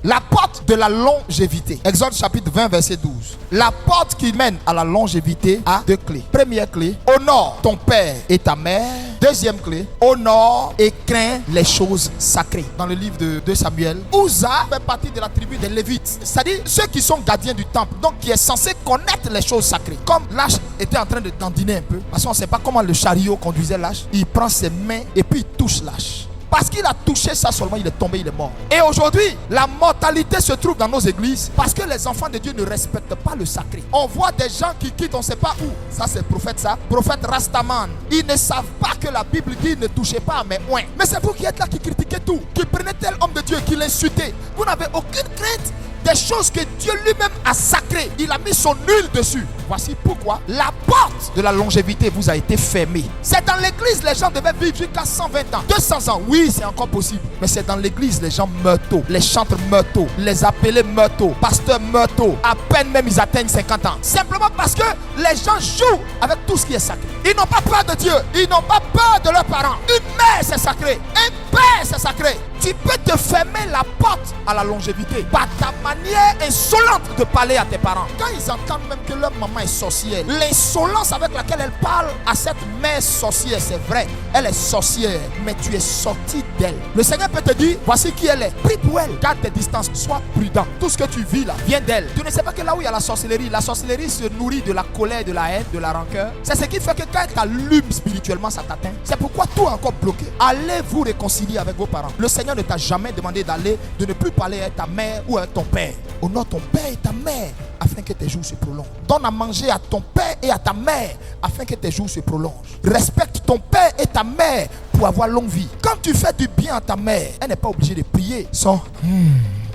La porte de la longévité. Exode chapitre 20, verset 12. La porte qui mène à la longévité a 2 clés. Première clé, honore ton père et ta mère. Deuxième clé, honore et crains les choses sacrées. Dans le livre de 2 Samuel, Uza fait partie de la tribu des Lévites. C'est-à-dire ceux qui sont gardiens du temple. Donc qui est censé connaître les choses sacrées. Comme l'âge était en train de dandiner un peu, parce qu'on ne sait pas comment le chariot conduisait l'âge. Il prend ses mains et puis il touche l'âge. Parce qu'il a touché ça seulement, il est tombé, il est mort. Et aujourd'hui, la mortalité se trouve dans nos églises parce que les enfants de Dieu ne respectent pas le sacré. On voit des gens qui quittent, on ne sait pas où. Ça, c'est le prophète, ça. Prophète Rastaman. Ils ne savent pas que la Bible dit ne touchez pas à mes oins. Mais c'est vous qui êtes là, qui critiquez tout, qui prenez tel homme de Dieu, qui l'insultez. Vous n'avez aucune crainte des choses que Dieu lui-même a sacrées. Il a mis son huile dessus. Voici pourquoi la porte de la longévité vous a été fermée. C'est dans l'église les gens devaient vivre jusqu'à 120 ans, 200 ans. Oui, c'est encore possible. Mais c'est dans l'église les gens meurent tôt. Les chantres meurent tôt. Les appelés meurent tôt. Pasteurs meurent tôt. À peine même ils atteignent 50 ans. Simplement parce que les gens jouent avec tout ce qui est sacré. Ils n'ont pas peur de Dieu. Ils n'ont pas peur de leurs parents. Une mère c'est sacré. Un père c'est sacré. Tu peux te fermer la porte à la longévité par ta manière insolente de parler à tes parents. Quand ils entendent même que leur maman est sorcière, l'insolence avec laquelle elle parle à cette mère sorcière, c'est vrai, elle est sorcière, mais tu es sorti d'elle. Le Seigneur peut te dire, voici qui elle est. Prie pour elle, garde tes distances, sois prudent. Tout ce que tu vis là vient d'elle. Tu ne sais pas que là où il y a la sorcellerie se nourrit de la colère, de la haine, de la rancœur. C'est ce qui fait que quand elle t'allume spirituellement, ça t'atteint. C'est pourquoi tout est encore bloqué. Allez vous réconcilier avec vos parents. Le Seigneur ne t'a jamais demandé de ne plus parler à ta mère ou à ton père. Honore ton père et ta mère afin que tes jours se prolongent. Donne à manger à ton père et à ta mère afin que tes jours se prolongent. Respecte ton père et ta mère pour avoir longue vie. Quand tu fais du bien à ta mère, elle n'est pas obligée de prier sans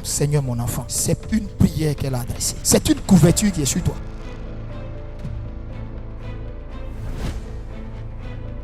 Seigneur mon enfant. C'est une prière qu'elle a adressée. C'est une couverture qui est sur toi.